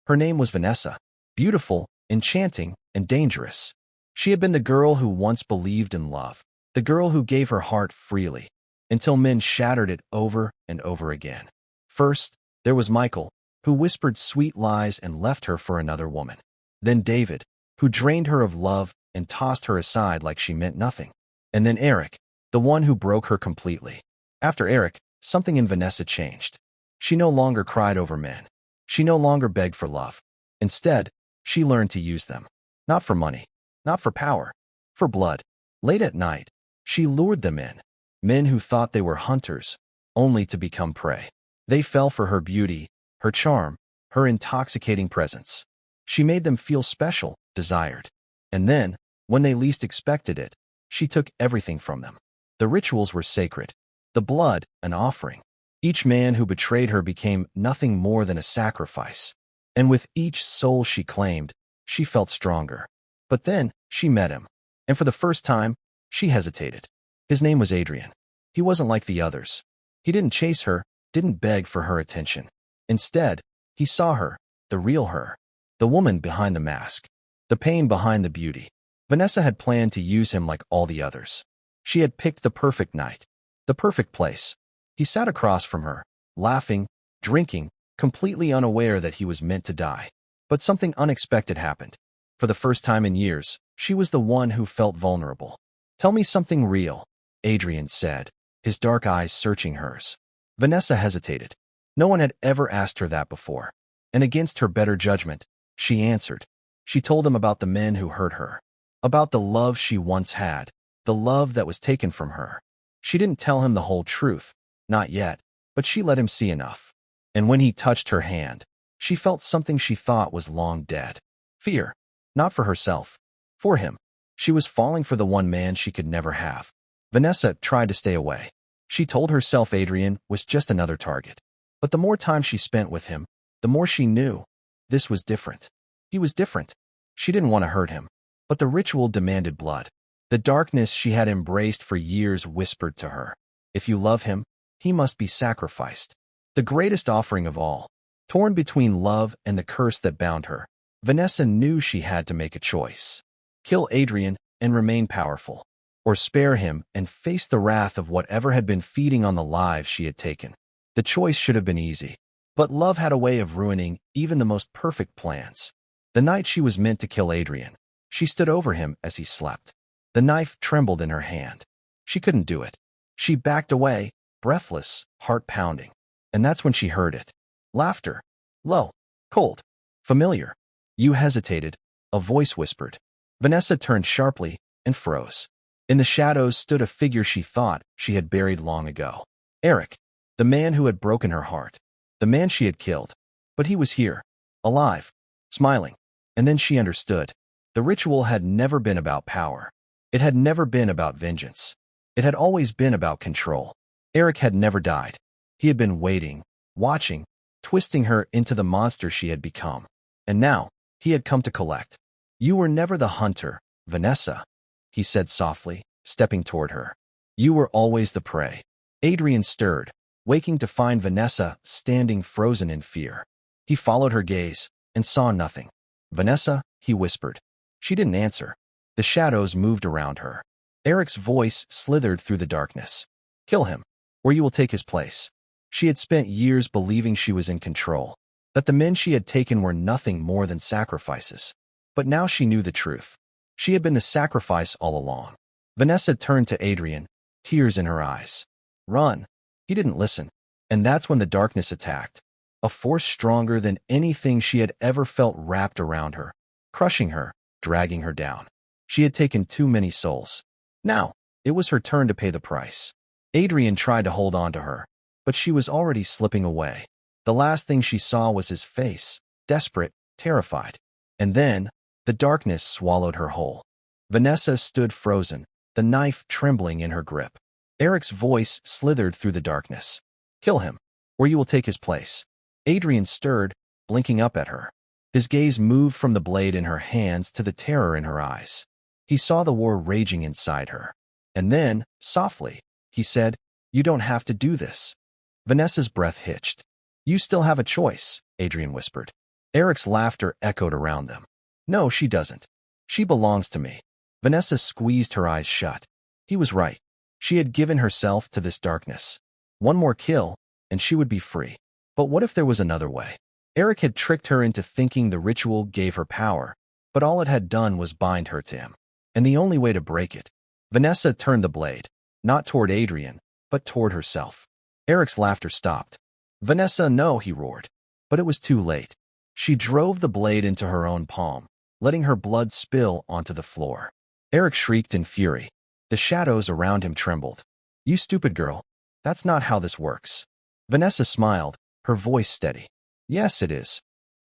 Her name was Vanessa, beautiful, enchanting, and dangerous. She had been the girl who once believed in love, the girl who gave her heart freely, until men shattered it over and over again. First, there was Michael, who whispered sweet lies and left her for another woman. Then David, who drained her of love and tossed her aside like she meant nothing. And then Eric, the one who broke her completely. After Eric, something in Vanessa changed. She no longer cried over men. She no longer begged for love. Instead, she learned to use them. Not for money, not for power, for blood. Late at night, she lured them in. Men who thought they were hunters, only to become prey. They fell for her beauty, her charm, her intoxicating presence. She made them feel special, desired. And then, when they least expected it, she took everything from them. The rituals were sacred, the blood an offering. Each man who betrayed her became nothing more than a sacrifice. And with each soul she claimed, she felt stronger. But then, she met him. And for the first time, she hesitated. His name was Adrian. He wasn't like the others. He didn't chase her, didn't beg for her attention. Instead, he saw her, the real her, the woman behind the mask, the pain behind the beauty. Vanessa had planned to use him like all the others. She had picked the perfect night, the perfect place. He sat across from her, laughing, drinking, completely unaware that he was meant to die. But something unexpected happened. For the first time in years, she was the one who felt vulnerable. "Tell me something real," Adrian said, his dark eyes searching hers. Vanessa hesitated. No one had ever asked her that before. And against her better judgment, she answered. She told him about the men who hurt her, about the love she once had, the love that was taken from her. She didn't tell him the whole truth, not yet, but she let him see enough. And when he touched her hand, she felt something she thought was long dead. Fear, not for herself, for him. She was falling for the one man she could never have. Vanessa tried to stay away. She told herself Adrian was just another target. But the more time she spent with him, the more she knew this was different. He was different. She didn't want to hurt him, but the ritual demanded blood. The darkness she had embraced for years whispered to her, if you love him, he must be sacrificed. The greatest offering of all. Torn between love and the curse that bound her, Vanessa knew she had to make a choice. Kill Adrian and remain powerful, or spare him and face the wrath of whatever had been feeding on the lives she had taken. The choice should have been easy, but love had a way of ruining even the most perfect plans. The night she was meant to kill Adrian, she stood over him as he slept. The knife trembled in her hand. She couldn't do it. She backed away, breathless, heart pounding. And that's when she heard it. Laughter. Low, cold, familiar. You hesitated, a voice whispered. Vanessa turned sharply and froze. In the shadows stood a figure she thought she had buried long ago. Eric, the man who had broken her heart, the man she had killed. But he was here, alive, smiling. And then she understood. The ritual had never been about power. It had never been about vengeance. It had always been about control. Eric had never died. He had been waiting, watching, twisting her into the monster she had become. And now, he had come to collect. You were never the hunter, Vanessa, he said softly, stepping toward her. You were always the prey. Adrian stirred, waking to find Vanessa standing frozen in fear. He followed her gaze and saw nothing. Vanessa, he whispered. She didn't answer. The shadows moved around her. Eric's voice slithered through the darkness. Kill him, or you will take his place. She had spent years believing she was in control, that the men she had taken were nothing more than sacrifices. But now she knew the truth. She had been the sacrifice all along. Vanessa turned to Adrian, tears in her eyes. Run. He didn't listen. And that's when the darkness attacked. A force stronger than anything she had ever felt wrapped around her, crushing her, dragging her down. She had taken too many souls. Now, it was her turn to pay the price. Adrian tried to hold on to her, but she was already slipping away. The last thing she saw was his face, desperate, terrified. And then, the darkness swallowed her whole. Vanessa stood frozen, the knife trembling in her grip. Eric's voice slithered through the darkness. Kill him, or you will take his place. Adrian stirred, blinking up at her. His gaze moved from the blade in her hands to the terror in her eyes. He saw the war raging inside her. And then, softly, he said, You don't have to do this. Vanessa's breath hitched. You still have a choice, Adrian whispered. Eric's laughter echoed around them. No, she doesn't. She belongs to me. Vanessa squeezed her eyes shut. He was right. She had given herself to this darkness. One more kill, and she would be free. But what if there was another way? Eric had tricked her into thinking the ritual gave her power, but all it had done was bind her to him. And the only way to break it. Vanessa turned the blade, not toward Adrian, but toward herself. Eric's laughter stopped. Vanessa, no, he roared. But it was too late. She drove the blade into her own palm, letting her blood spill onto the floor. Eric shrieked in fury. The shadows around him trembled. You stupid girl. That's not how this works. Vanessa smiled, her voice steady. Yes, it is.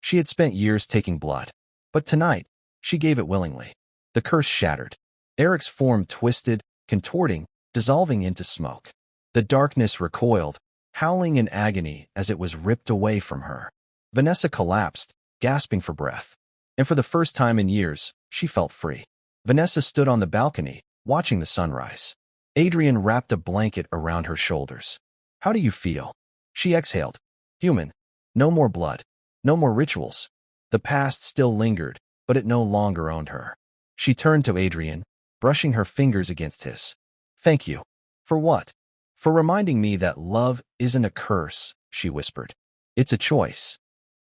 She had spent years taking blood. But tonight, she gave it willingly. The curse shattered. Eric's form twisted, contorting, dissolving into smoke. The darkness recoiled, howling in agony as it was ripped away from her. Vanessa collapsed, gasping for breath. And for the first time in years, she felt free. Vanessa stood on the balcony, watching the sunrise. Adrian wrapped a blanket around her shoulders. How do you feel? She exhaled. Human. No more blood. No more rituals. The past still lingered, but it no longer owned her. She turned to Adrian, brushing her fingers against his. Thank you. For what? For reminding me that love isn't a curse, she whispered. It's a choice.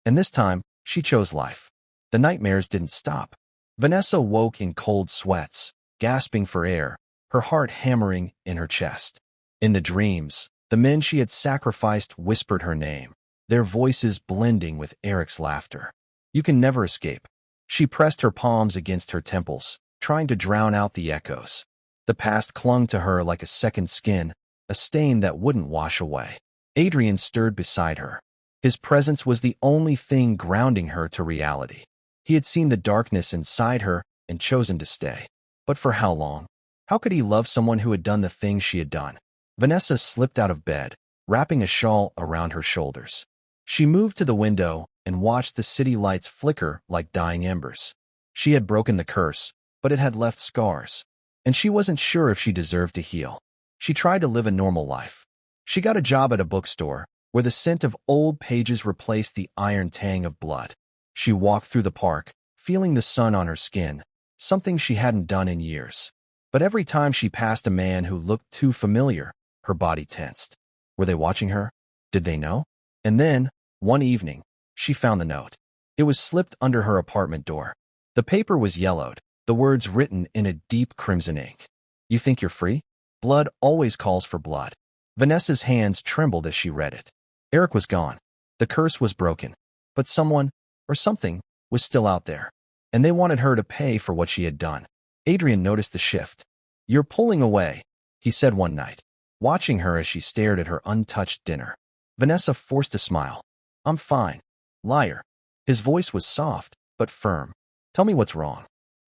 And this time, she chose life. The nightmares didn't stop. Vanessa woke in cold sweats, gasping for air, her heart hammering in her chest. In the dreams, the men she had sacrificed whispered her name, their voices blending with Eric's laughter. You can never escape. She pressed her palms against her temples, trying to drown out the echoes. The past clung to her like a second skin, a stain that wouldn't wash away. Adrian stirred beside her. His presence was the only thing grounding her to reality. He had seen the darkness inside her and chosen to stay. But for how long? How could he love someone who had done the things she had done? Vanessa slipped out of bed, wrapping a shawl around her shoulders. She moved to the window and watched the city lights flicker like dying embers. She had broken the curse, but it had left scars. And she wasn't sure if she deserved to heal. She tried to live a normal life. She got a job at a bookstore, where the scent of old pages replaced the iron tang of blood. She walked through the park, feeling the sun on her skin, something she hadn't done in years. But every time she passed a man who looked too familiar, her body tensed. Were they watching her? Did they know? And then, one evening, she found the note. It was slipped under her apartment door. The paper was yellowed, the words written in a deep crimson ink. You think you're free? Blood always calls for blood. Vanessa's hands trembled as she read it. Eric was gone. The curse was broken. But someone, or something, was still out there. And they wanted her to pay for what she had done. Adrian noticed the shift. You're pulling away, he said one night, watching her as she stared at her untouched dinner. Vanessa forced a smile. I'm fine. Liar. His voice was soft, but firm. Tell me what's wrong.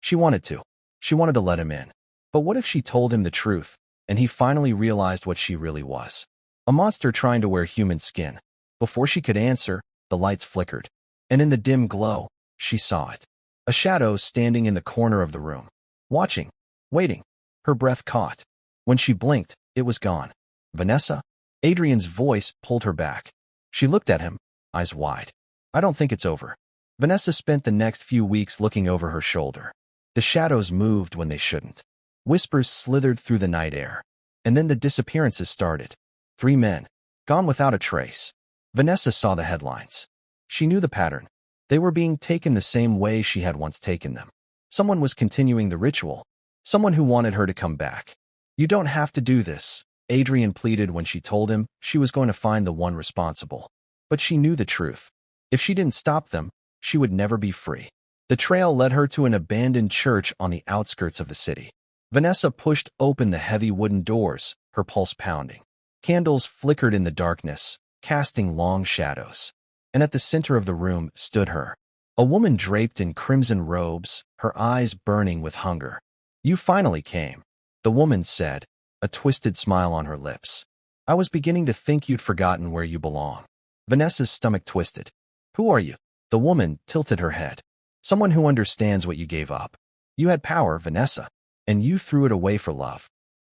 She wanted to. She wanted to let him in. But what if she told him the truth, and he finally realized what she really was? A monster trying to wear human skin. Before she could answer, the lights flickered. And in the dim glow, she saw it. A shadow standing in the corner of the room. Watching. Waiting. Her breath caught. When she blinked, it was gone. Vanessa? Adrian's voice pulled her back. She looked at him, eyes wide. I don't think it's over. Vanessa spent the next few weeks looking over her shoulder. The shadows moved when they shouldn't. Whispers slithered through the night air. And then the disappearances started. 3 men. Gone without a trace. Vanessa saw the headlines. She knew the pattern. They were being taken the same way she had once taken them. Someone was continuing the ritual. Someone who wanted her to come back. You don't have to do this, Adrian pleaded when she told him she was going to find the one responsible. But she knew the truth. If she didn't stop them, she would never be free. The trail led her to an abandoned church on the outskirts of the city. Vanessa pushed open the heavy wooden doors, her pulse pounding. Candles flickered in the darkness, casting long shadows. And at the center of the room stood her. A woman draped in crimson robes, her eyes burning with hunger. You finally came, the woman said, a twisted smile on her lips. I was beginning to think you'd forgotten where you belong. Vanessa's stomach twisted. Who are you? The woman tilted her head. Someone who understands what you gave up. You had power, Vanessa, and you threw it away for love.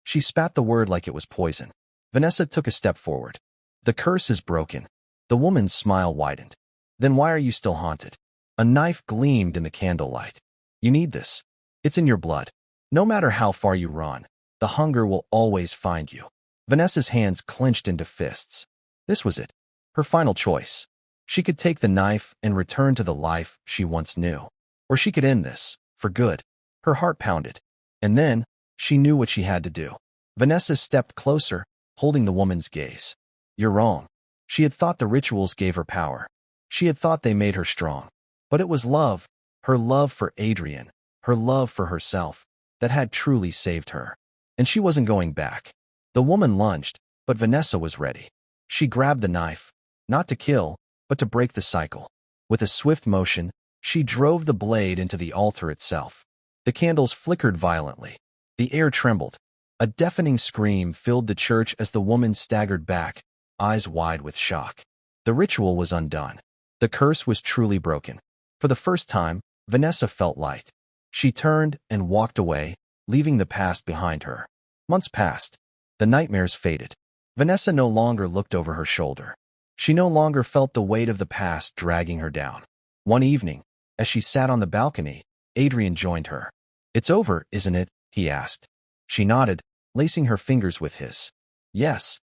She spat the word like it was poison. Vanessa took a step forward. The curse is broken. The woman's smile widened. Then why are you still haunted? A knife gleamed in the candlelight. You need this. It's in your blood. No matter how far you run, the hunger will always find you. Vanessa's hands clenched into fists. This was it. Her final choice. She could take the knife and return to the life she once knew. Or she could end this, for good. Her heart pounded. And then, she knew what she had to do. Vanessa stepped closer, holding the woman's gaze. You're wrong. She had thought the rituals gave her power. She had thought they made her strong. But it was love, her love for Adrian, her love for herself, that had truly saved her. And she wasn't going back. The woman lunged, but Vanessa was ready. She grabbed the knife, not to kill, but to break the cycle. With a swift motion, she drove the blade into the altar itself. The candles flickered violently. The air trembled. A deafening scream filled the church as the woman staggered back, eyes wide with shock. The ritual was undone. The curse was truly broken. For the first time, Vanessa felt light. She turned and walked away, leaving the past behind her. Months passed. The nightmares faded. Vanessa no longer looked over her shoulder. She no longer felt the weight of the past dragging her down. One evening, as she sat on the balcony, Adrian joined her. It's over, isn't it? He asked. She nodded, lacing her fingers with his. Yes.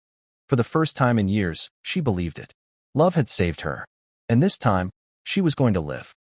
For the first time in years, she believed it. Love had saved her. And this time, she was going to live.